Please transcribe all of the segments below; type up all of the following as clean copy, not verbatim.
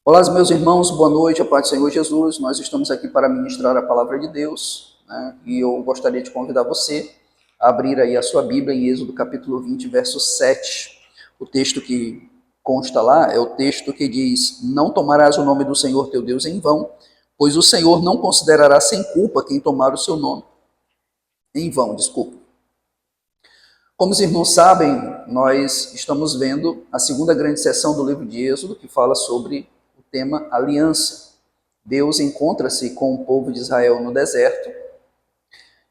Olá, meus irmãos, boa noite, a paz do Senhor Jesus. Nós estamos aqui para ministrar a palavra de Deus, né? E eu gostaria de convidar você a abrir aí a sua Bíblia em Êxodo capítulo 20, verso 7. O texto que consta lá é o texto que diz: Não tomarás o nome do Senhor teu Deus em vão, pois o Senhor não considerará sem culpa quem tomar o seu nome em vão, desculpa. Como os irmãos sabem, nós estamos vendo a segunda grande sessão do livro de Êxodo, que fala sobre o tema aliança. Deus encontra-se com o povo de Israel no deserto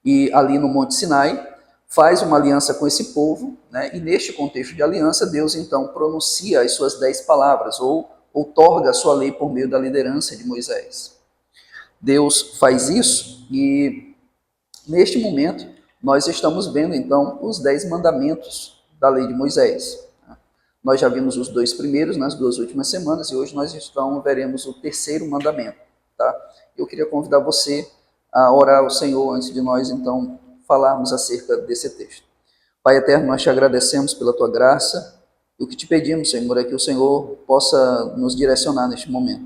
e ali no Monte Sinai faz uma aliança com esse povo, né? E neste contexto de aliança, Deus então pronuncia as suas 10 palavras ou outorga a sua lei por meio da liderança de Moisés. Deus faz isso e neste momento nós estamos vendo então os 10 mandamentos da lei de Moisés. Nós já vimos os 2 primeiros nas 2 últimas semanas e hoje nós então veremos o terceiro mandamento. Tá? Eu queria convidar você a orar ao Senhor antes de nós então falarmos acerca desse texto. Pai eterno, nós te agradecemos pela tua graça e o que te pedimos, Senhor, é que o Senhor possa nos direcionar neste momento,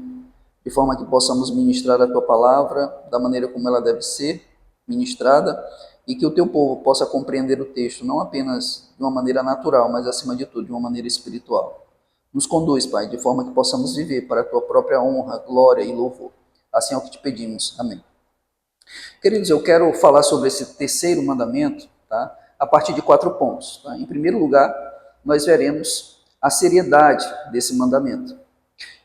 de forma que possamos ministrar a tua palavra da maneira como ela deve ser ministrada e que o teu povo possa compreender o texto não apenas de uma maneira natural, mas acima de tudo de uma maneira espiritual. Nos conduz, Pai, de forma que possamos viver para a tua própria honra, glória e louvor. Assim é o que te pedimos. Amém. Queridos, eu quero falar sobre esse terceiro mandamento, tá? A partir de 4 pontos. Tá? Em primeiro lugar, nós veremos a seriedade desse mandamento.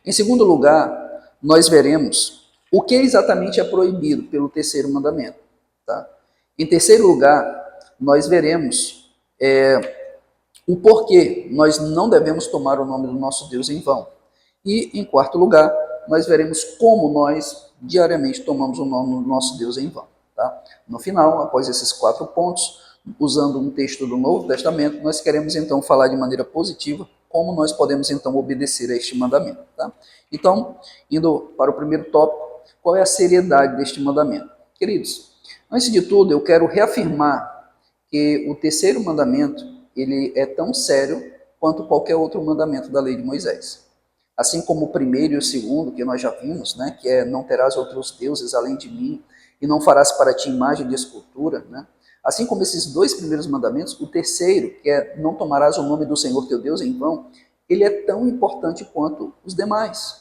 Em segundo lugar, nós veremos o que exatamente é proibido pelo terceiro mandamento. Tá? Em terceiro lugar, nós veremos o porquê nós não devemos tomar o nome do nosso Deus em vão. E, em quarto lugar, nós veremos como nós diariamente tomamos o nome do nosso Deus em vão. Tá? No final, após esses 4 pontos, usando um texto do Novo Testamento, nós queremos então falar de maneira positiva como nós podemos então obedecer a este mandamento. Tá? Então, indo para o primeiro tópico, qual é a seriedade deste mandamento? Queridos, antes de tudo, eu quero reafirmar que o terceiro mandamento ele é tão sério quanto qualquer outro mandamento da lei de Moisés. Assim como o primeiro e o segundo, que nós já vimos, né, que é não terás outros deuses além de mim e não farás para ti imagem de escultura, né? Assim como esses 2 primeiros mandamentos, o terceiro, que é não tomarás o nome do Senhor teu Deus em vão, ele é tão importante quanto os demais.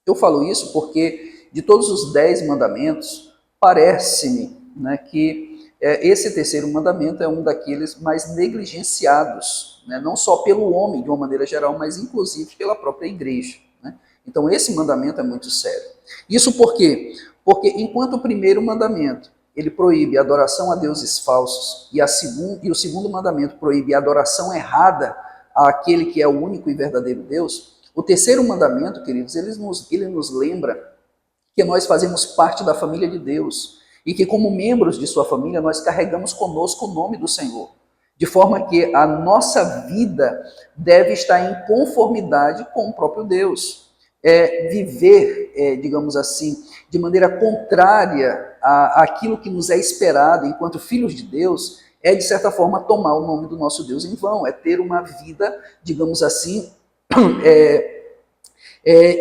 Eu falo isso porque de todos os 10 mandamentos, parece-me, né, que esse terceiro mandamento é um daqueles mais negligenciados, né, não só pelo homem de uma maneira geral, mas inclusive pela própria igreja. Né? Então esse mandamento é muito sério. Isso por quê? Porque enquanto o primeiro mandamento ele proíbe a adoração a deuses falsos e o segundo mandamento proíbe a adoração errada àquele que é o único e verdadeiro Deus, o terceiro mandamento, queridos, ele nos lembra que nós fazemos parte da família de Deus e que como membros de sua família nós carregamos conosco o nome do Senhor, de forma que a nossa vida deve estar em conformidade com o próprio Deus. Viver, digamos assim, de maneira contrária àquilo que nos é esperado enquanto filhos de Deus, de certa forma tomar o nome do nosso Deus em vão, ter uma vida, digamos assim,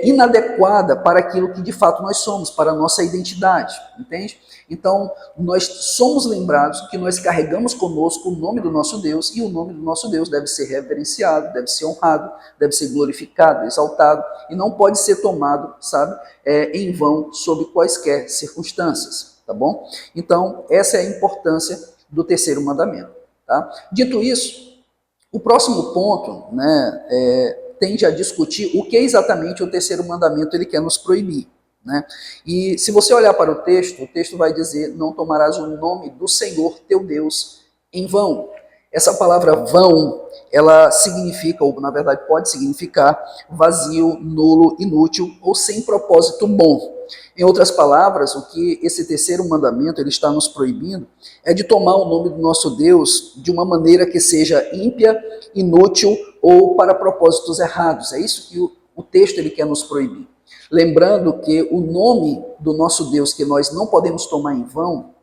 inadequada para aquilo que de fato nós somos, para a nossa identidade, entende? Então, nós somos lembrados que nós carregamos conosco o nome do nosso Deus e o nome do nosso Deus deve ser reverenciado, deve ser honrado, deve ser glorificado, exaltado e não pode ser tomado, sabe, em vão sob quaisquer circunstâncias, tá bom? Então, essa é a importância do terceiro mandamento, tá? Dito isso, o próximo ponto, né, tende a discutir o que exatamente o terceiro mandamento ele quer nos proibir. Né? E se você olhar para o texto vai dizer, não tomarás o nome do Senhor teu Deus em vão. Essa palavra vão, ela significa, ou na verdade pode significar, vazio, nulo, inútil ou sem propósito bom. Em outras palavras, o que esse terceiro mandamento ele está nos proibindo é de tomar o nome do nosso Deus de uma maneira que seja ímpia, inútil ou para propósitos errados. É isso que o texto ele quer nos proibir. Lembrando que o nome do nosso Deus que nós não podemos tomar em vão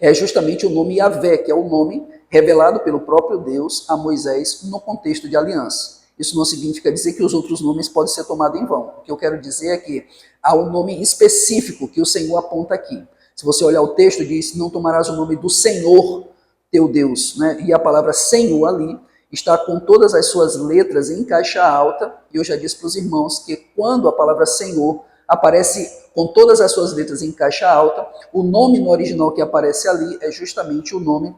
é justamente o nome Yahvé, que é o nome revelado pelo próprio Deus a Moisés no contexto de aliança. isso não significa dizer que os outros nomes podem ser tomados em vão. O que eu quero dizer é que há um nome específico que o Senhor aponta aqui. Se você olhar o texto, diz, não tomarás o nome do Senhor teu Deus, né? E a palavra Senhor ali está com todas as suas letras em caixa alta, e eu já disse para os irmãos que quando a palavra Senhor aparece com todas as suas letras em caixa alta, o nome no original que aparece ali é justamente o nome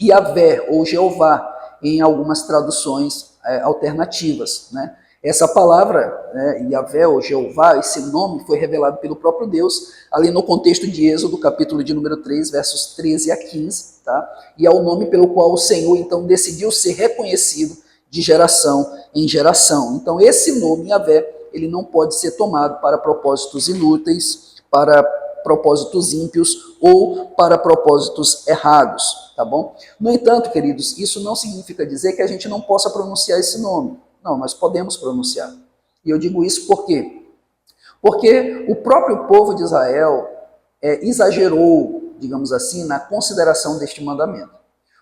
Yahvé ou Jeová, em algumas traduções alternativas, né? Essa palavra, né, Yahvé ou Jeová, esse nome foi revelado pelo próprio Deus, ali no contexto de Êxodo, capítulo de número 3, versos 13 a 15, tá? E é o nome pelo qual o Senhor, então, decidiu ser reconhecido de geração em geração. Então, esse nome, Yahvé, ele não pode ser tomado para propósitos inúteis, para propósitos ímpios ou para propósitos errados, tá bom? No entanto, queridos, isso não significa dizer que a gente não possa pronunciar esse nome. Não, nós podemos pronunciar. E eu digo isso por quê? Porque o próprio povo de Israel exagerou, digamos assim, na consideração deste mandamento.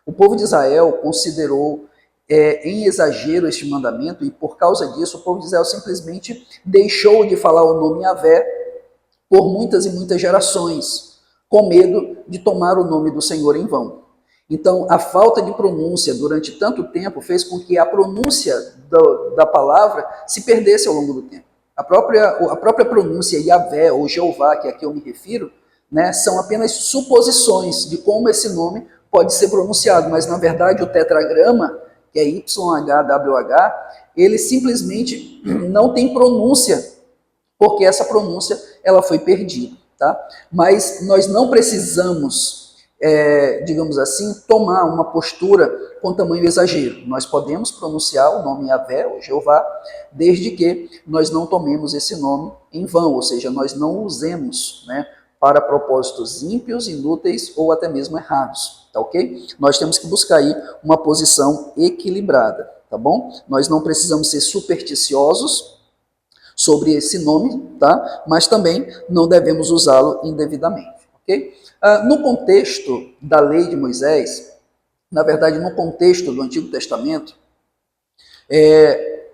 O povo de Israel considerou em exagero este mandamento, e por causa disso o povo de Israel simplesmente deixou de falar o nome Yahvé por muitas e muitas gerações, com medo de tomar o nome do Senhor em vão. Então, a falta de pronúncia durante tanto tempo fez com que a pronúncia da palavra se perdesse ao longo do tempo. A própria pronúncia Yahvé ou Jeová, que aqui eu me refiro, né, são apenas suposições de como esse nome pode ser pronunciado, mas na verdade o tetragrama, que é YHWH, ele simplesmente não tem pronúncia, porque essa pronúncia ela foi perdida, tá? Mas nós não precisamos digamos assim, tomar uma postura com tamanho exagero. Nós podemos pronunciar o nome Yahvé ou Jeová, desde que nós não tomemos esse nome em vão, ou seja, nós não o usemos, né, para propósitos ímpios, inúteis ou até mesmo errados, tá ok? Nós temos que buscar aí uma posição equilibrada, tá bom? Nós não precisamos ser supersticiosos sobre esse nome, tá? Mas também não devemos usá-lo indevidamente. Okay? No contexto da lei de Moisés, na verdade, no contexto do Antigo Testamento,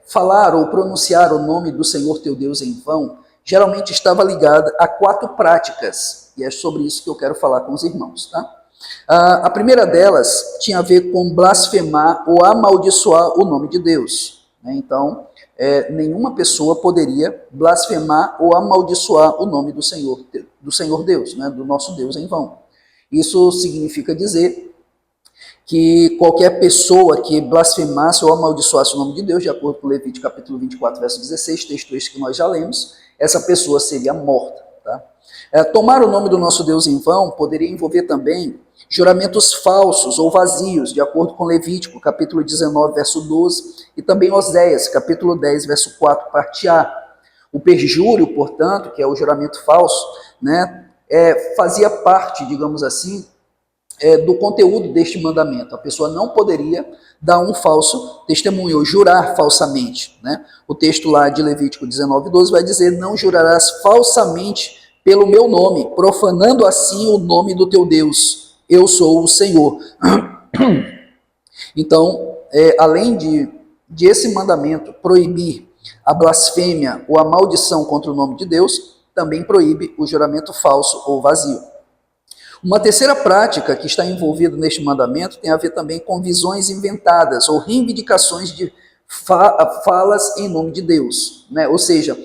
falar ou pronunciar o nome do Senhor teu Deus em vão, geralmente estava ligado a 4 práticas, e é sobre isso que eu quero falar com os irmãos. Tá? A primeira delas tinha a ver com blasfemar ou amaldiçoar o nome de Deus. Né? Então, nenhuma pessoa poderia blasfemar ou amaldiçoar o nome do Senhor Deus, né, do nosso Deus em vão. Isso significa dizer que qualquer pessoa que blasfemasse ou amaldiçoasse o nome de Deus, de acordo com Levítico capítulo 24, verso 16, texto este que nós já lemos, essa pessoa seria morta. Tá? Tomar o nome do nosso Deus em vão poderia envolver também juramentos falsos ou vazios, de acordo com Levítico, capítulo 19, verso 12, e também Oséias, capítulo 10, verso 4, parte A. O perjúrio, portanto, que é o juramento falso, né, fazia parte, digamos assim, do conteúdo deste mandamento. A pessoa não poderia dar um falso testemunho, ou jurar falsamente. Né? O texto lá de Levítico 19, 12 vai dizer, não jurarás falsamente pelo meu nome, profanando assim o nome do teu Deus. Eu sou o Senhor. Então, além de esse mandamento proibir a blasfêmia ou a maldição contra o nome de Deus, também proíbe o juramento falso ou vazio. Uma terceira prática que está envolvida neste mandamento tem a ver também com visões inventadas ou reivindicações de falas em nome de Deus. Né? Ou seja,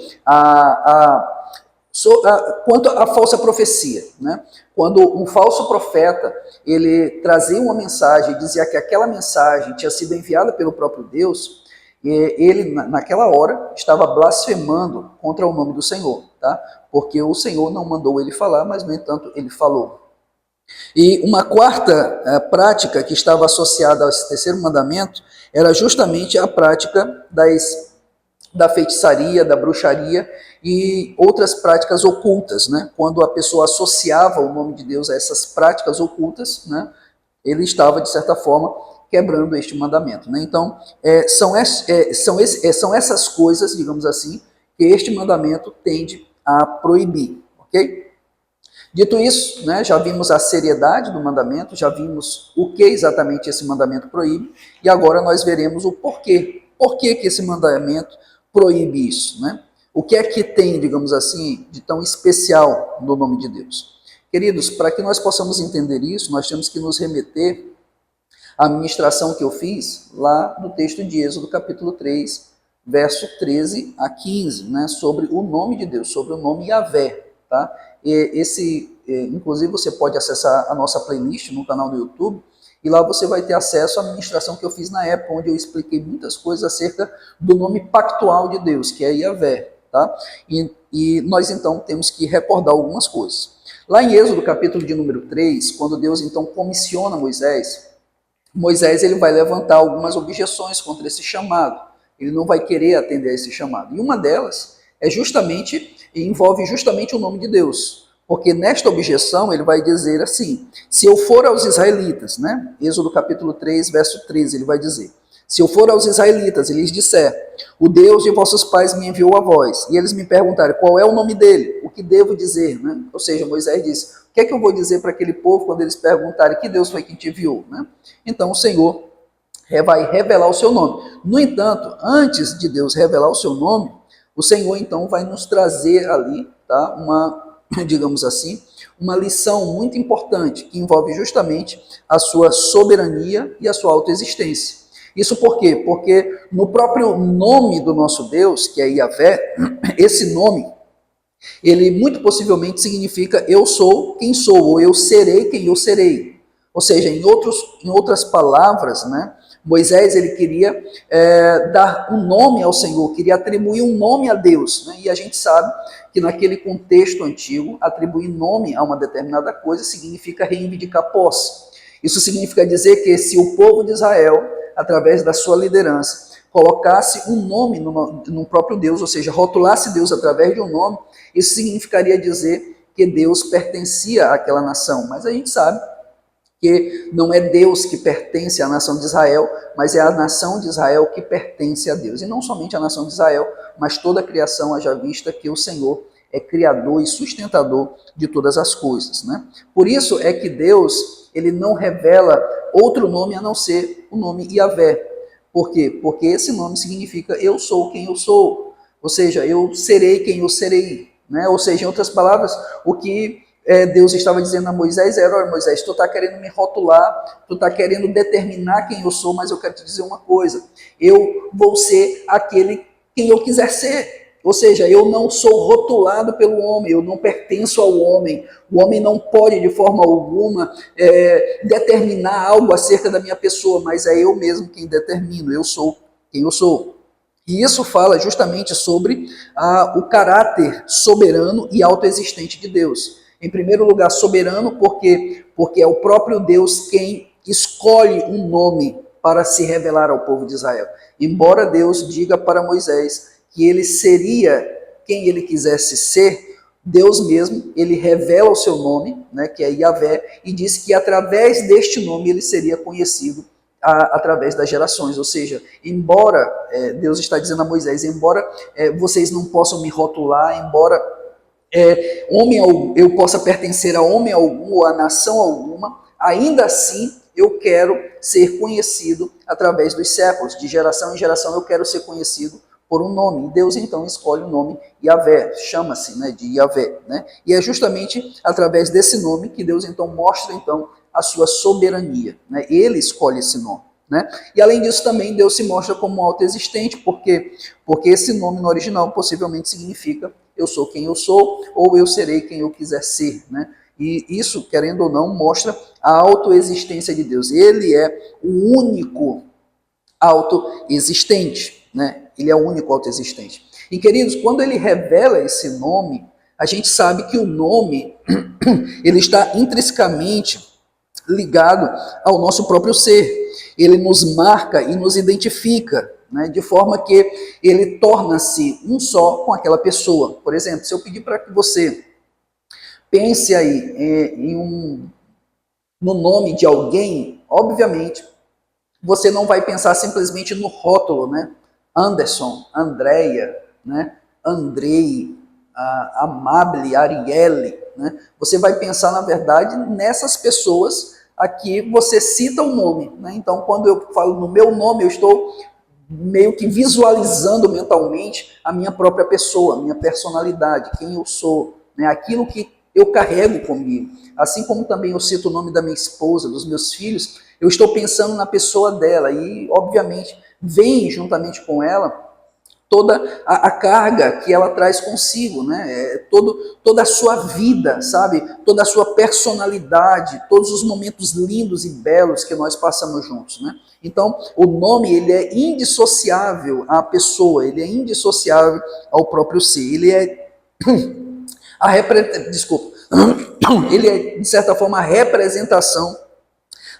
quanto à falsa profecia, né? Quando um falso profeta ele trazia uma mensagem, dizia que aquela mensagem tinha sido enviada pelo próprio Deus, ele naquela hora estava blasfemando contra o nome do Senhor, tá? Porque o Senhor não mandou ele falar, mas no entanto ele falou. E uma quarta prática que estava associada a esse terceiro mandamento era justamente a prática da feitiçaria, da bruxaria e outras práticas ocultas, né? Quando a pessoa associava o nome de Deus a essas práticas ocultas, né? Ele estava, de certa forma, quebrando este mandamento. Né? Então, são essas coisas, digamos assim, que este mandamento tende a proibir. Ok? Dito isso, né, já vimos a seriedade do mandamento, já vimos o que exatamente esse mandamento proíbe, e agora nós veremos o porquê Por que esse mandamento proíbe isso, né? O que é que tem, digamos assim, de tão especial no nome de Deus? Queridos, para que nós possamos entender isso, nós temos que nos remeter à ministração que eu fiz lá no texto de Êxodo, capítulo 3, verso 13 a 15, né, sobre o nome de Deus, sobre o nome Yahvé, tá? Inclusive, você pode acessar a nossa playlist no canal do YouTube, e lá você vai ter acesso à ministração que eu fiz na época, onde eu expliquei muitas coisas acerca do nome pactual de Deus, que é Yahvé, tá? E nós, então, temos que recordar algumas coisas. Lá em Êxodo, capítulo de número 3, quando Deus, então, comissiona Moisés ele vai levantar algumas objeções contra esse chamado. Ele não vai querer atender a esse chamado. E uma delas envolve justamente o nome de Deus. Porque nesta objeção ele vai dizer assim: se eu for aos israelitas, né? Êxodo capítulo 3, verso 13, ele vai dizer: se eu for aos israelitas e lhes disser, o Deus de vossos pais me enviou a vós, e eles me perguntarem qual é o nome dele, o que devo dizer, né? Ou seja, Moisés disse: o que é que eu vou dizer para aquele povo quando eles perguntarem que Deus foi quem te enviou, né? Então o Senhor vai revelar o seu nome. No entanto, antes de Deus revelar o seu nome, o Senhor então vai nos trazer ali, tá? Digamos assim, uma lição muito importante que envolve justamente a sua soberania e a sua autoexistência. Isso por quê? Porque no próprio nome do nosso Deus, que é Yahvé, esse nome, ele muito possivelmente significa eu sou quem sou, ou eu serei quem eu serei. Ou seja, em outras palavras, né, Moisés ele queria dar um nome ao Senhor, queria atribuir um nome a Deus. Né? E a gente sabe que naquele contexto antigo, atribuir nome a uma determinada coisa significa reivindicar posse. Isso significa dizer que se o povo de Israel, através da sua liderança, colocasse um nome no próprio Deus, ou seja, rotulasse Deus através de um nome, isso significaria dizer que Deus pertencia àquela nação. Mas a gente sabe que não é Deus que pertence à nação de Israel, mas é a nação de Israel que pertence a Deus. E não somente a nação de Israel, mas toda a criação, haja vista que o Senhor é criador e sustentador de todas as coisas, né? Por isso é que Deus, ele não revela outro nome a não ser o nome Yahvé. Por quê? Porque esse nome significa eu sou quem eu sou, ou seja, eu serei quem eu serei, né? Ou seja, em outras palavras, o que Deus estava dizendo a Moisés era: olha, Moisés, tu está querendo me rotular, tu está querendo determinar quem eu sou, mas eu quero te dizer uma coisa: eu vou ser aquele quem eu quiser ser. Ou seja, eu não sou rotulado pelo homem, eu não pertenço ao homem. O homem não pode, de forma alguma, determinar algo acerca da minha pessoa, mas é eu mesmo quem determino, eu sou quem eu sou. E isso fala justamente sobre o caráter soberano e autoexistente de Deus. Em primeiro lugar, soberano, porque é o próprio Deus quem escolhe um nome para se revelar ao povo de Israel. Embora Deus diga para Moisés que ele seria quem ele quisesse ser, Deus mesmo, ele revela o seu nome, né, que é Yahvé, e diz que através deste nome ele seria conhecido através das gerações. Ou seja, embora, Deus está dizendo a Moisés, embora vocês não possam me rotular, embora eu possa pertencer a homem algum ou a nação alguma, ainda assim eu quero ser conhecido através dos séculos, de geração em geração eu quero ser conhecido por um nome. E Deus então escolhe o nome Yahvé, chama-se, né, de Yahvé, né? E é justamente através desse nome que Deus então mostra então a sua soberania, né? Ele escolhe esse nome, né? E além disso também Deus se mostra como autoexistente, porque esse nome no original possivelmente significa eu sou quem eu sou, ou eu serei quem eu quiser ser, né? E isso, querendo ou não, mostra a autoexistência de Deus. Ele é o único autoexistente, né? Ele é o único autoexistente. E, queridos, quando ele revela esse nome, a gente sabe que o nome ele está intrinsecamente ligado ao nosso próprio ser. Ele nos marca e nos identifica, né, de forma que ele torna-se um só com aquela pessoa. Por exemplo, se eu pedir para que você pense aí no nome de alguém, obviamente, você não vai pensar simplesmente no rótulo, né? Anderson, Andréia, né? Andrei, Amable, Arielle, né? Você vai pensar, na verdade, nessas pessoas a que você cita o nome, né? Então, quando eu falo no meu nome, eu estou meio que visualizando mentalmente a minha própria pessoa, a minha personalidade, quem eu sou, né? Aquilo que eu carrego comigo. Assim como também eu cito o nome da minha esposa, dos meus filhos, eu estou pensando na pessoa dela e, obviamente, vem juntamente com ela toda a carga que ela traz consigo, né? Toda a sua vida, sabe? Toda a sua personalidade, todos os momentos lindos e belos que nós passamos juntos, né? Então, o nome, ele é indissociável à pessoa, ele é indissociável ao próprio ser, ele é desculpa, ele é, de certa forma, a representação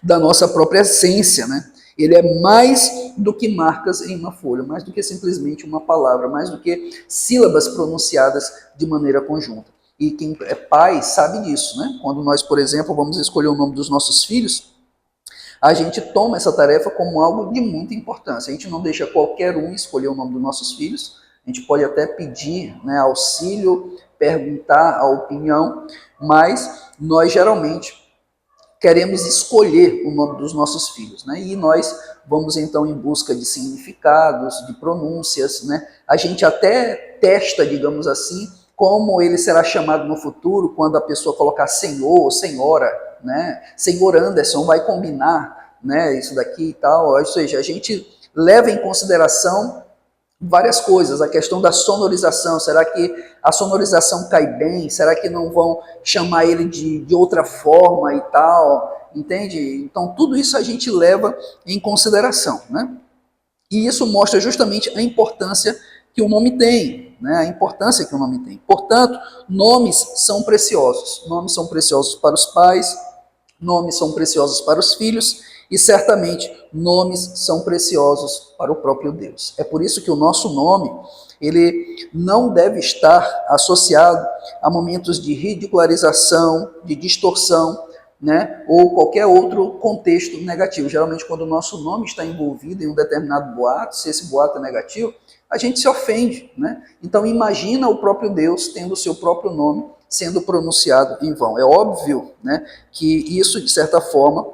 da nossa própria essência, né? Ele é mais do que marcas em uma folha, mais do que simplesmente uma palavra, mais do que sílabas pronunciadas de maneira conjunta. E quem é pai sabe disso, né? Quando nós, por exemplo, vamos escolher o nome dos nossos filhos, a gente toma essa tarefa como algo de muita importância. A gente não deixa qualquer um escolher o nome dos nossos filhos, a gente pode até pedir, né, auxílio, perguntar a opinião, mas nós geralmente queremos escolher o nome dos nossos filhos, né? E nós vamos então em busca de significados, de pronúncias, né? A gente até testa, digamos assim, como ele será chamado no futuro quando a pessoa colocar senhor ou senhora, né? Senhor Anderson vai combinar, né? Isso daqui e tal. Ou seja, a gente leva em consideração várias coisas, a questão da sonorização, será que a sonorização cai bem, será que não vão chamar ele de outra forma e tal, entende? Então tudo isso a gente leva em consideração, né? E isso mostra justamente a importância que o nome tem, né? A importância que o nome tem. Portanto, nomes são preciosos para os pais, nomes são preciosos para os filhos, e certamente nomes são preciosos para o próprio Deus. É por isso que o nosso nome, ele não deve estar associado a momentos de ridicularização, de distorção, né, ou qualquer outro contexto negativo. Geralmente, quando o nosso nome está envolvido em um determinado boato, se esse boato é negativo, a gente se ofende, né? Então imagina o próprio Deus tendo o seu próprio nome sendo pronunciado em vão. É óbvio, né, que isso, de certa forma,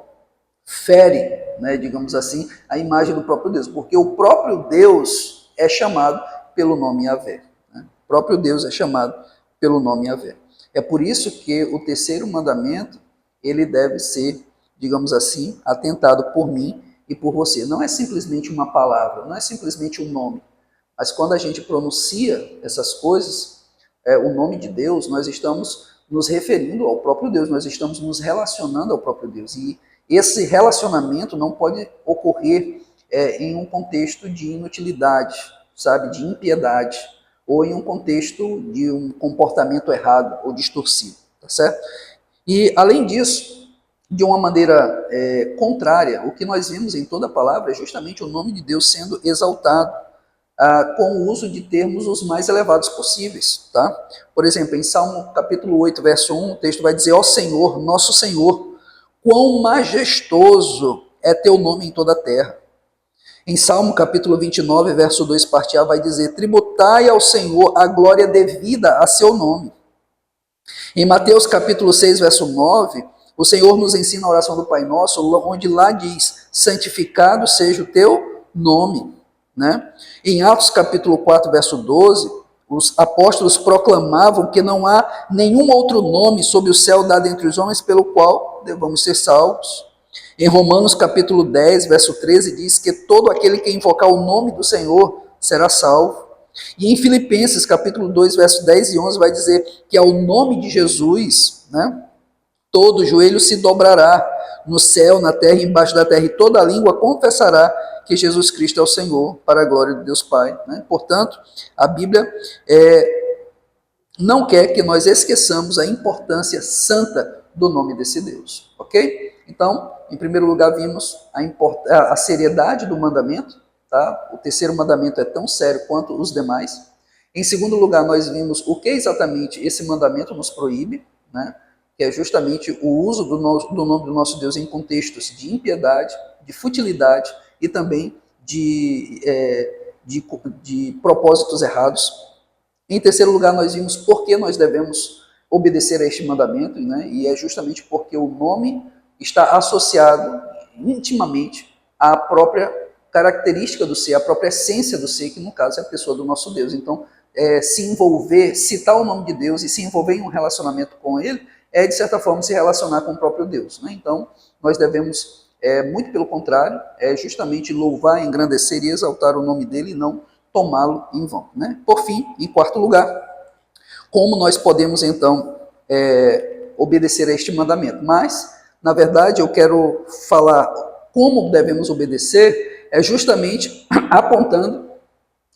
fere, né, digamos assim, a imagem do próprio Deus, porque o próprio Deus é chamado pelo nome Yahvé. Né? O próprio Deus é chamado pelo nome Yahvé. É por isso que o terceiro mandamento, ele deve ser, digamos assim, atentado por mim e por você. Não é simplesmente uma palavra, não é simplesmente um nome, mas quando a gente pronuncia essas coisas, o nome de Deus, nós estamos nos referindo ao próprio Deus, nós estamos nos relacionando ao próprio Deus. E esse relacionamento não pode ocorrer em um contexto de inutilidade, sabe, de impiedade, ou em um contexto de um comportamento errado ou distorcido, tá certo? E, além disso, de uma maneira contrária, o que nós vemos em toda a palavra é justamente o nome de Deus sendo exaltado, com o uso de termos os mais elevados possíveis, tá? Por exemplo, em Salmo capítulo 8, verso 1, o texto vai dizer: ó Senhor, nosso Senhor, quão majestoso é teu nome em toda a terra. Em Salmo capítulo 29, verso 2, parte A, vai dizer: tributai ao Senhor a glória devida a seu nome. Em Mateus capítulo 6, verso 9, o Senhor nos ensina a oração do Pai Nosso, onde lá diz: santificado seja o teu nome. Né? Em Atos capítulo 4, verso 12, os apóstolos proclamavam que não há nenhum outro nome sob o céu dado entre os homens pelo qual devamos ser salvos. Em Romanos capítulo 10, verso 13, diz que todo aquele que invocar o nome do Senhor será salvo. E em Filipenses capítulo 2, verso 10 e 11 vai dizer que ao nome de Jesus, né, todo joelho se dobrará no céu, na terra e embaixo da terra, e toda língua confessará que Jesus Cristo é o Senhor, para a glória de Deus Pai. Né? Portanto, a Bíblia não quer que nós esqueçamos a importância santa do nome desse Deus, ok? Então, em primeiro lugar, vimos a seriedade do mandamento, tá? O terceiro mandamento é tão sério quanto os demais. Em segundo lugar, nós vimos o que exatamente esse mandamento nos proíbe, né? Que é justamente o uso do nome do nosso Deus em contextos de impiedade, de futilidade e também de propósitos errados. Em terceiro lugar, nós vimos por que nós devemos obedecer a este mandamento, né? E é justamente porque o nome está associado intimamente à própria característica do ser, a própria essência do ser, que no caso é a pessoa do nosso Deus. Então, se envolver, citar o nome de Deus e se envolver em um relacionamento com Ele, é de certa forma se relacionar com o próprio Deus, né? Então, nós devemos, muito pelo contrário, justamente louvar, engrandecer e exaltar o nome dele e não tomá-lo em vão, né? Por fim, em quarto lugar, como nós podemos então obedecer a este mandamento? Mas, na verdade, eu quero falar como devemos obedecer, justamente apontando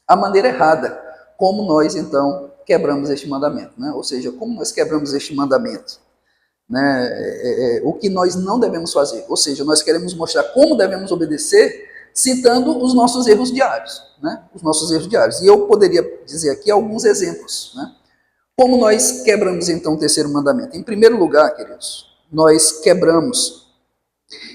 a maneira errada, como nós então quebramos este mandamento, né? Ou seja, como nós quebramos este mandamento, né? O que nós não devemos fazer, ou seja, nós queremos mostrar como devemos obedecer, citando os nossos erros diários, né? Os nossos erros diários. E eu poderia dizer aqui alguns exemplos, né? Como nós quebramos então o terceiro mandamento? Em primeiro lugar, queridos, nós quebramos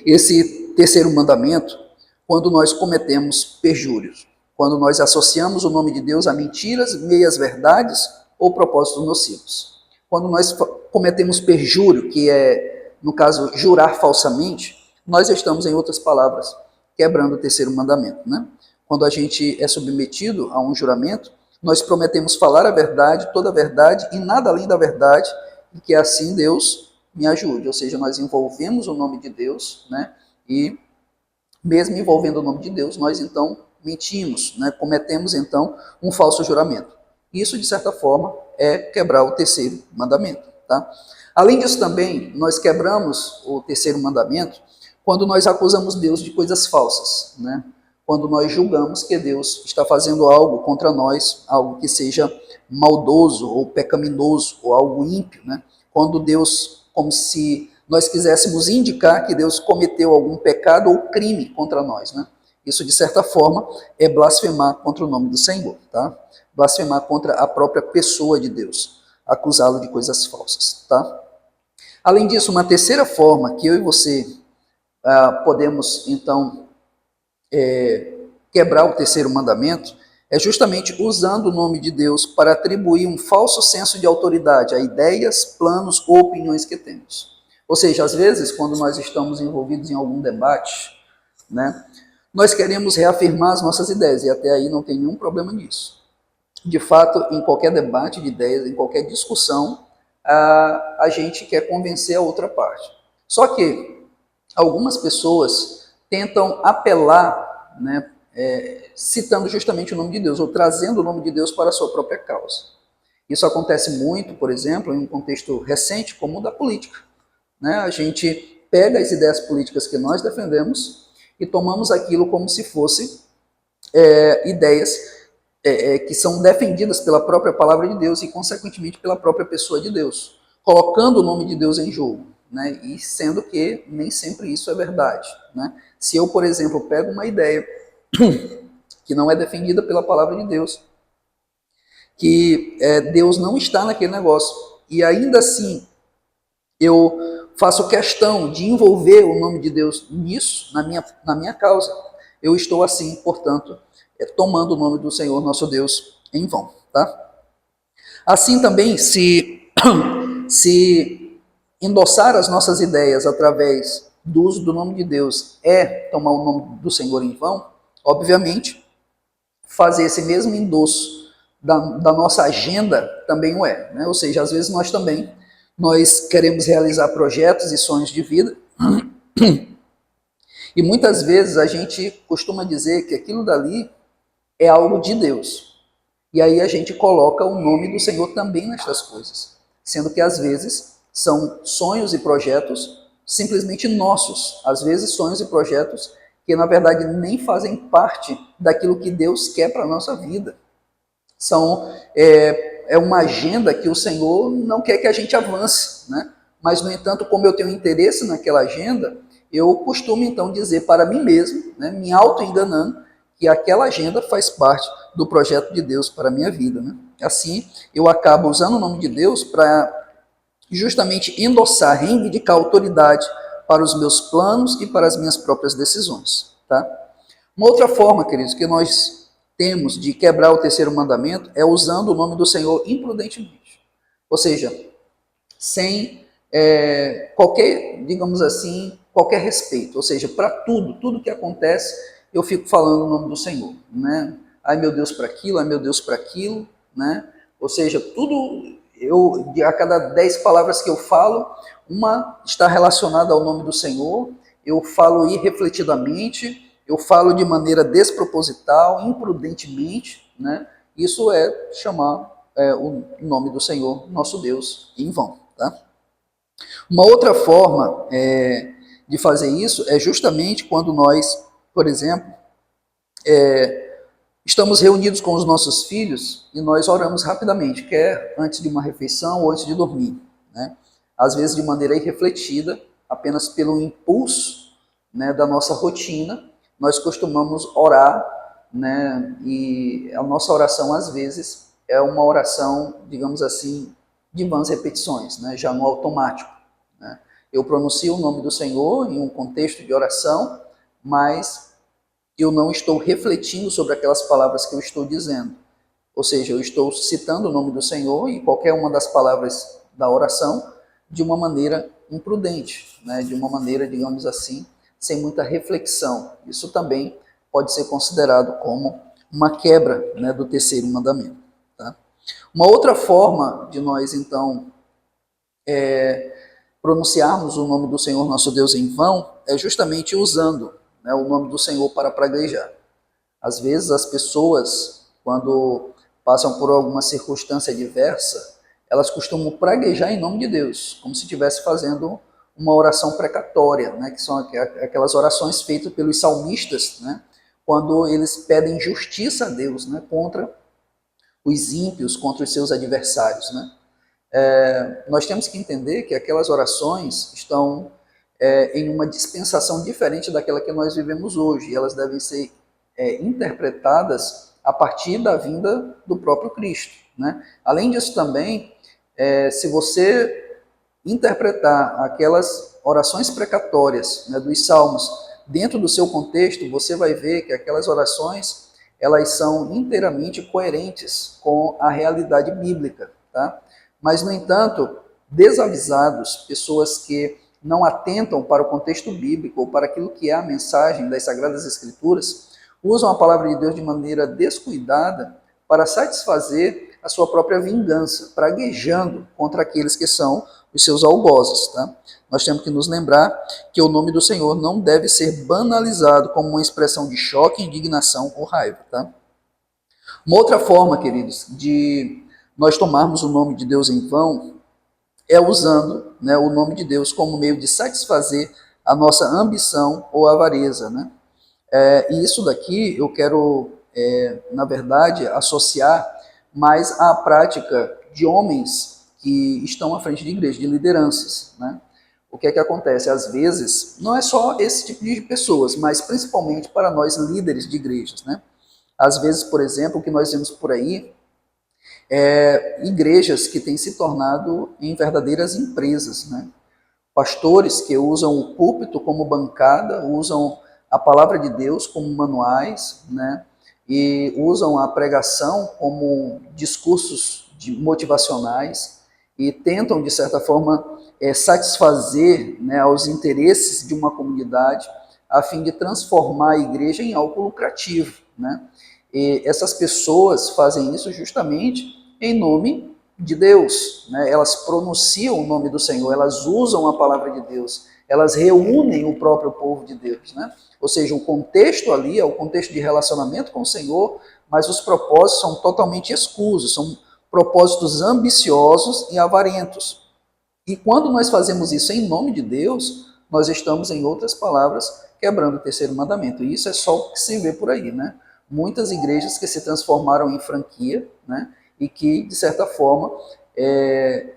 esse terceiro mandamento quando nós cometemos perjúrios, quando nós associamos o nome de Deus a mentiras, meias verdades ou propósitos nocivos. Quando nós cometemos perjúrio, que é, no caso, jurar falsamente, nós estamos, em outras palavras, quebrando o terceiro mandamento, né? Quando a gente é submetido a um juramento, nós prometemos falar a verdade, toda a verdade e nada além da verdade, e que assim Deus me ajude. Ou seja, nós envolvemos o nome de Deus, né? E mesmo envolvendo o nome de Deus, nós então mentimos, né? Cometemos então um falso juramento. Isso, de certa forma, é quebrar o terceiro mandamento, tá? Além disso também, nós quebramos o terceiro mandamento quando nós acusamos Deus de coisas falsas, né? Quando nós julgamos que Deus está fazendo algo contra nós, algo que seja maldoso ou pecaminoso ou algo ímpio, né? Quando Deus, como se nós quiséssemos indicar que Deus cometeu algum pecado ou crime contra nós, né? Isso, de certa forma, é blasfemar contra o nome do Senhor, tá? Blasfemar contra a própria pessoa de Deus, acusá-lo de coisas falsas, tá? Além disso, uma terceira forma que eu e você podemos, então, quebrar o terceiro mandamento é justamente usando o nome de Deus para atribuir um falso senso de autoridade a ideias, planos ou opiniões que temos. Ou seja, às vezes, quando nós estamos envolvidos em algum debate, né, nós queremos reafirmar as nossas ideias, e até aí não tem nenhum problema nisso. De fato, em qualquer debate de ideias, em qualquer discussão, a gente quer convencer a outra parte. Só que algumas pessoas tentam apelar, né, citando justamente o nome de Deus, ou trazendo o nome de Deus para a sua própria causa. Isso acontece muito, por exemplo, em um contexto recente, como o da política, né? A gente pega as ideias políticas que nós defendemos e tomamos aquilo como se fossem ideias que são defendidas pela própria palavra de Deus e, consequentemente, pela própria pessoa de Deus, colocando o nome de Deus em jogo, né? E sendo que nem sempre isso é verdade, né? Se eu, por exemplo, pego uma ideia que não é defendida pela palavra de Deus, que Deus não está naquele negócio, e ainda assim eu faço questão de envolver o nome de Deus nisso, na minha causa, eu estou assim, portanto, tomando o nome do Senhor nosso Deus em vão, tá? Assim também, se endossar as nossas ideias através do uso do nome de Deus é tomar o nome do Senhor em vão, obviamente, fazer esse mesmo endosso da nossa agenda também o é, né? Ou seja, às vezes nós queremos realizar projetos e sonhos de vida e muitas vezes a gente costuma dizer que aquilo dali é algo de Deus. E aí a gente coloca o nome do Senhor também nestas coisas, sendo que às vezes são sonhos e projetos simplesmente nossos, às vezes sonhos e projetos que na verdade nem fazem parte daquilo que Deus quer para a nossa vida. É uma agenda que o Senhor não quer que a gente avance, né? Mas, no entanto, como eu tenho interesse naquela agenda, eu costumo então dizer para mim mesmo, né, me auto-enganando, que aquela agenda faz parte do projeto de Deus para a minha vida, né? Assim, eu acabo usando o nome de Deus para justamente endossar, reivindicar autoridade para os meus planos e para as minhas próprias decisões, tá? Uma outra forma, queridos, que nós temos de quebrar o terceiro mandamento é usando o nome do Senhor imprudentemente. Ou seja, sem qualquer, digamos assim, qualquer respeito. Ou seja, para tudo que acontece, eu fico falando o nome do Senhor, né? Ai meu Deus para aquilo, ai meu Deus para aquilo, né? Ou seja, tudo, a cada 10 palavras que eu falo, uma está relacionada ao nome do Senhor, eu falo irrefletidamente, eu falo de maneira desproposital, imprudentemente, né? Isso é chamar o nome do Senhor, nosso Deus, em vão, tá? Uma outra forma de fazer isso é justamente quando nós, por exemplo, estamos reunidos com os nossos filhos e nós oramos rapidamente, quer antes de uma refeição ou antes de dormir, né? Às vezes de maneira irrefletida, apenas pelo impulso, né, da nossa rotina, nós costumamos orar, né? E a nossa oração às vezes é uma oração, digamos assim, de vãs repetições, né? Já no automático, né? Eu pronuncio o nome do Senhor em um contexto de oração, mas eu não estou refletindo sobre aquelas palavras que eu estou dizendo. Ou seja, eu estou citando o nome do Senhor e qualquer uma das palavras da oração de uma maneira imprudente, né? De uma maneira, digamos assim, sem muita reflexão. Isso também pode ser considerado como uma quebra, né, do terceiro mandamento. Tá? Uma outra forma de nós, então, pronunciarmos o nome do Senhor nosso Deus em vão é justamente usando, né, o nome do Senhor para praguejar. Às vezes as pessoas, quando passam por alguma circunstância adversa, elas costumam praguejar em nome de Deus, como se estivesse fazendo uma oração precatória, né, que são aquelas orações feitas pelos salmistas, né, quando eles pedem justiça a Deus, né, contra os ímpios, contra os seus adversários, né. Nós temos que entender que aquelas orações estão em uma dispensação diferente daquela que nós vivemos hoje, e elas devem ser interpretadas a partir da vinda do próprio Cristo, né? Além disso também, se você interpretar aquelas orações precatórias, né, dos salmos dentro do seu contexto, você vai ver que aquelas orações elas são inteiramente coerentes com a realidade bíblica, tá? Mas, no entanto, desavisados, pessoas que não atentam para o contexto bíblico ou para aquilo que é a mensagem das Sagradas Escrituras, usam a palavra de Deus de maneira descuidada para satisfazer a sua própria vingança, praguejando contra aqueles que são os seus algozes. Tá? Nós temos que nos lembrar que o nome do Senhor não deve ser banalizado como uma expressão de choque, indignação ou raiva. Tá? Uma outra forma, queridos, de nós tomarmos o nome de Deus em vão é usando, né, o nome de Deus como meio de satisfazer a nossa ambição ou avareza, né? E isso daqui eu quero, na verdade, associar mais à prática de homens que estão à frente de igreja, de lideranças, né? O que é que acontece? Às vezes, não é só esse tipo de pessoas, mas principalmente para nós líderes de igrejas, né? Às vezes, por exemplo, o que nós vemos por aí igrejas que têm se tornado em verdadeiras empresas, né? Pastores que usam o púlpito como bancada, usam a palavra de Deus como manuais, né? E usam a pregação como discursos motivacionais e tentam, de certa forma, satisfazer, né, aos interesses de uma comunidade a fim de transformar a igreja em algo lucrativo, né? E essas pessoas fazem isso justamente em nome de Deus, né? Elas pronunciam o nome do Senhor, elas usam a palavra de Deus, elas reúnem o próprio povo de Deus, né? Ou seja, o contexto ali é o contexto de relacionamento com o Senhor, mas os propósitos são totalmente escusos, são propósitos ambiciosos e avarentos. E quando nós fazemos isso em nome de Deus, nós estamos, em outras palavras, quebrando o terceiro mandamento. E isso é só o que se vê por aí, né? Muitas igrejas que se transformaram em franquia, né? E que, de certa forma,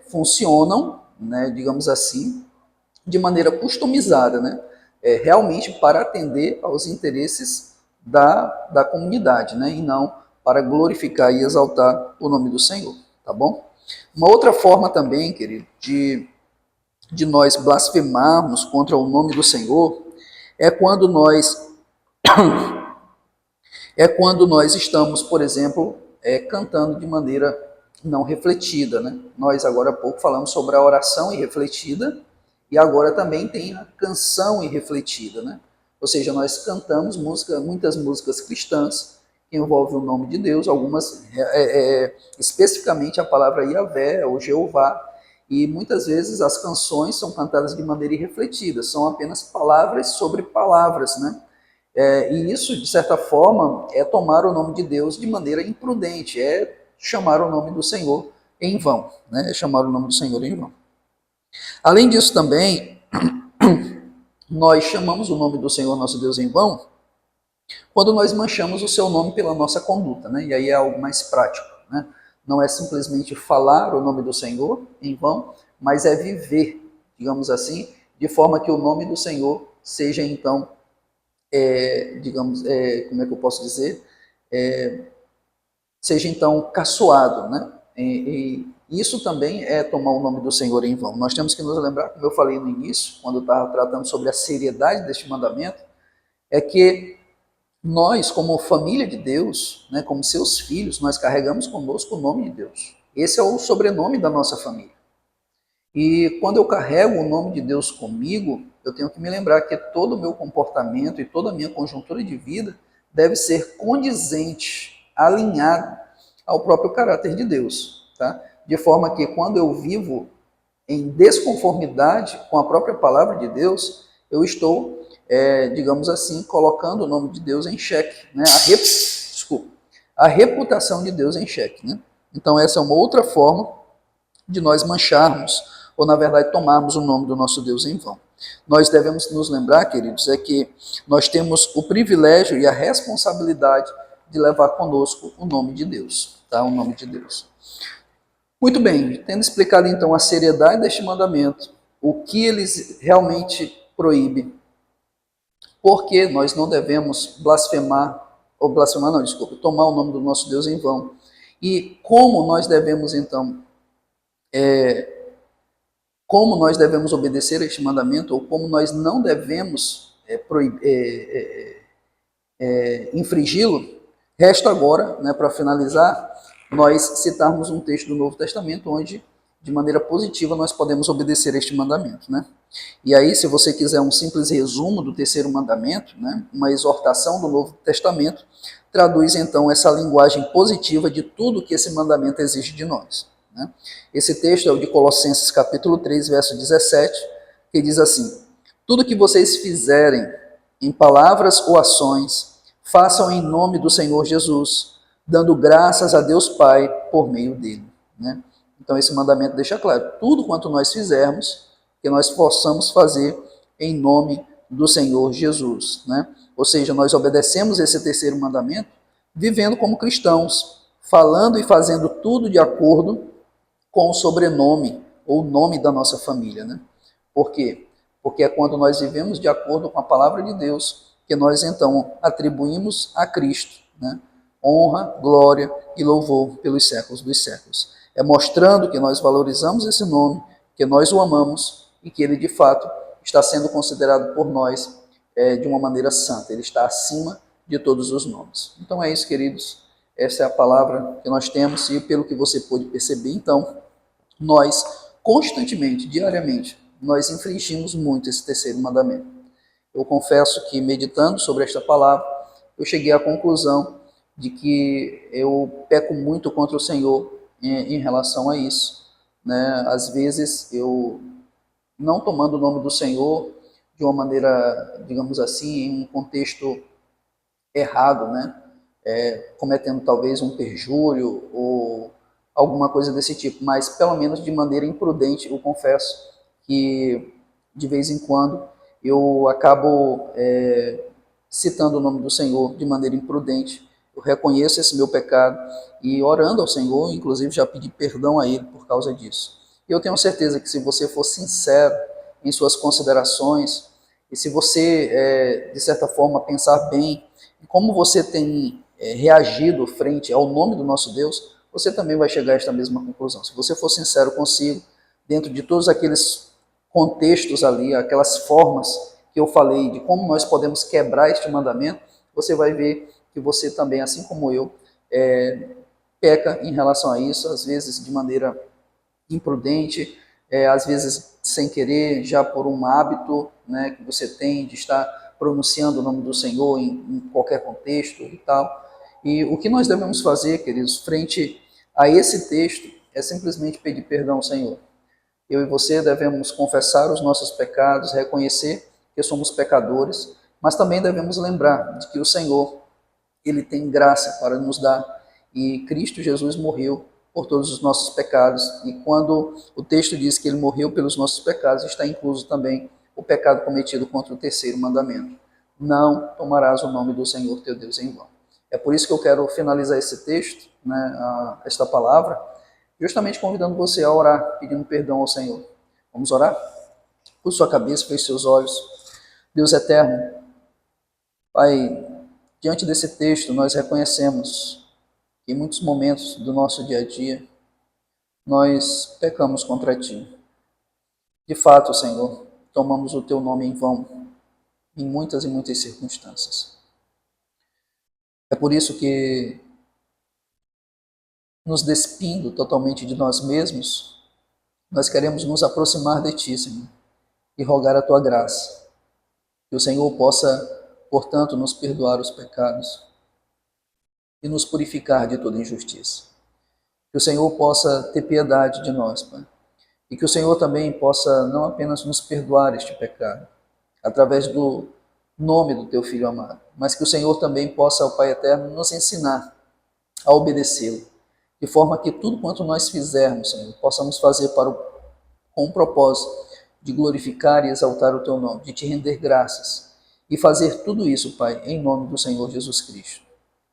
funcionam, né, digamos assim, de maneira customizada, né, realmente para atender aos interesses da comunidade, né, e não para glorificar e exaltar o nome do Senhor, tá bom? Uma outra forma também, querido, de nós blasfemarmos contra o nome do Senhor é quando nós estamos, por exemplo, cantando de maneira não refletida, né? Nós agora há pouco falamos sobre a oração irrefletida e agora também tem a canção irrefletida, né? Ou seja, nós cantamos muitas músicas cristãs que envolvem o nome de Deus, algumas especificamente a palavra Yahvé ou Jeová, e muitas vezes as canções são cantadas de maneira irrefletida, são apenas palavras sobre palavras, né? E isso, de certa forma, é tomar o nome de Deus de maneira imprudente, é chamar o nome do Senhor em vão, né? É chamar o nome do Senhor em vão. Além disso também, nós chamamos o nome do Senhor nosso Deus em vão quando nós manchamos o seu nome pela nossa conduta, né? E aí é algo mais prático, né? Não é simplesmente falar o nome do Senhor em vão, mas é viver, digamos assim, de forma que o nome do Senhor seja então, como é que eu posso dizer? Seja então caçoado, né? E isso também é tomar o nome do Senhor em vão. Nós temos que nos lembrar, como eu falei no início, quando eu estava tratando sobre a seriedade deste mandamento, é que nós, como família de Deus, né, como seus filhos, nós carregamos conosco o nome de Deus. Esse é o sobrenome da nossa família. E quando eu carrego o nome de Deus comigo, eu tenho que me lembrar que todo o meu comportamento e toda a minha conjuntura de vida deve ser condizente, alinhado ao próprio caráter de Deus. Tá? De forma que quando eu vivo em desconformidade com a própria palavra de Deus, eu estou, digamos assim, colocando o nome de Deus em xeque, né? A reputação de Deus em xeque. Né? Então essa é uma outra forma de nós mancharmos, ou na verdade tomarmos o nome do nosso Deus em vão. Nós devemos nos lembrar, queridos, é que nós temos o privilégio e a responsabilidade de levar conosco o nome de Deus, tá? O nome de Deus. Muito bem, tendo explicado então a seriedade deste mandamento, o que eles realmente proíbem, porque nós não devemos tomar o nome do nosso Deus em vão, e como nós devemos então como nós devemos obedecer a este mandamento, ou como nós não devemos infringi-lo, resta agora, né, para finalizar, nós citarmos um texto do Novo Testamento onde, de maneira positiva, nós podemos obedecer a este mandamento. Né? E aí, se você quiser um simples resumo do terceiro mandamento, né, uma exortação do Novo Testamento, traduz então essa linguagem positiva de tudo que esse mandamento exige de nós. Né? Esse texto é o de Colossenses capítulo 3, verso 17, que diz assim: tudo que vocês fizerem em palavras ou ações, façam em nome do Senhor Jesus, dando graças a Deus Pai por meio dele. Né? Então esse mandamento deixa claro, tudo quanto nós fizermos, que nós possamos fazer em nome do Senhor Jesus. Né? Ou seja, nós obedecemos esse terceiro mandamento vivendo como cristãos, falando e fazendo tudo de acordo com o sobrenome ou nome da nossa família. Né? Por quê? Porque é quando nós vivemos de acordo com a palavra de Deus que nós então atribuímos a Cristo, né, honra, glória e louvor pelos séculos dos séculos. É mostrando que nós valorizamos esse nome, que nós o amamos e que ele de fato está sendo considerado por nós de uma maneira santa. Ele está acima de todos os nomes. Então é isso, queridos. Essa é a palavra que nós temos e pelo que você pôde perceber, então, nós constantemente, diariamente, nós infringimos muito esse terceiro mandamento. Eu confesso que, meditando sobre esta palavra, eu cheguei à conclusão de que eu peco muito contra o Senhor em relação a isso. Né? Às vezes, eu, não tomando o nome do Senhor de uma maneira, digamos assim, em um contexto errado, né? Cometendo talvez um perjúrio ou alguma coisa desse tipo, mas pelo menos de maneira imprudente, eu confesso que de vez em quando eu acabo citando o nome do Senhor de maneira imprudente. Eu reconheço esse meu pecado e orando ao Senhor, inclusive já pedi perdão a Ele por causa disso. E eu tenho certeza que se você for sincero em suas considerações e se você, de certa forma, pensar bem em como você tem reagido frente ao nome do nosso Deus, você também vai chegar a esta mesma conclusão. Se você for sincero consigo, dentro de todos aqueles contextos ali, aquelas formas que eu falei de como nós podemos quebrar este mandamento, você vai ver que você também, assim como eu, peca em relação a isso, às vezes de maneira imprudente, às vezes sem querer, já por um hábito, né, que você tem de estar pronunciando o nome do Senhor em qualquer contexto e tal. E o que nós devemos fazer, queridos, frente a esse texto, é simplesmente pedir perdão ao Senhor. Eu e você devemos confessar os nossos pecados, reconhecer que somos pecadores, mas também devemos lembrar de que o Senhor, Ele tem graça para nos dar, e Cristo Jesus morreu por todos os nossos pecados, e quando o texto diz que Ele morreu pelos nossos pecados, está incluso também o pecado cometido contra o terceiro mandamento. Não tomarás o nome do Senhor teu Deus em vão. É por isso que eu quero finalizar esse texto, esta palavra, justamente convidando você a orar, pedindo perdão ao Senhor. Vamos orar? Curva sua cabeça, feche seus olhos. Deus eterno, Pai, diante desse texto nós reconhecemos que em muitos momentos do nosso dia a dia nós pecamos contra Ti. De fato, Senhor, tomamos o Teu nome em vão em muitas e muitas circunstâncias. É por isso que, nos despindo totalmente de nós mesmos, nós queremos nos aproximar de Ti, Senhor, e rogar a Tua graça. Que o Senhor possa, portanto, nos perdoar os pecados e nos purificar de toda injustiça. Que o Senhor possa ter piedade de nós, Pai. E que o Senhor também possa não apenas nos perdoar este pecado, através do nome do Teu Filho amado, mas que o Senhor também possa, ó Pai eterno, nos ensinar a obedecê-lo, de forma que tudo quanto nós fizermos, Senhor, possamos fazer com o propósito de glorificar e exaltar o Teu nome, de Te render graças, e fazer tudo isso, Pai, em nome do Senhor Jesus Cristo.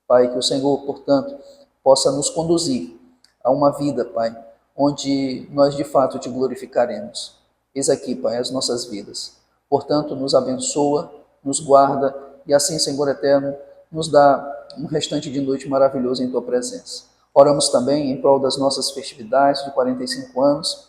Pai, que o Senhor, portanto, possa nos conduzir a uma vida, Pai, onde nós de fato Te glorificaremos. Eis aqui, Pai, as nossas vidas. Portanto, nos abençoa, nos guarda e assim, Senhor eterno, nos dá um restante de noite maravilhoso em Tua presença. Oramos também em prol das nossas festividades de 45 anos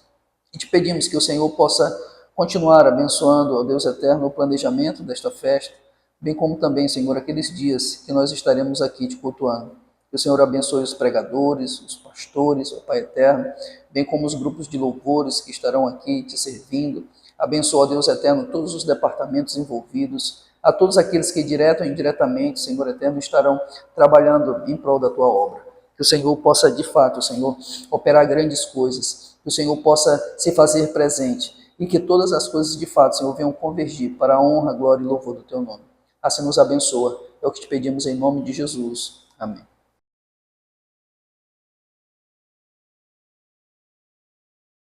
e Te pedimos que o Senhor possa continuar abençoando, ó Deus eterno, o planejamento desta festa, bem como também, Senhor, aqueles dias que nós estaremos aqui Te cultuando. Que o Senhor abençoe os pregadores, os pastores, ó Pai eterno, bem como os grupos de louvores que estarão aqui Te servindo. Abençoa, ó Deus eterno, todos os departamentos envolvidos, a todos aqueles que direto ou indiretamente, Senhor eterno, estarão trabalhando em prol da Tua obra. Que o Senhor possa, de fato, Senhor, operar grandes coisas, que o Senhor possa se fazer presente e que todas as coisas, de fato, Senhor, venham convergir para a honra, glória e louvor do Teu nome. Assim nos abençoa, é o que Te pedimos em nome de Jesus. Amém.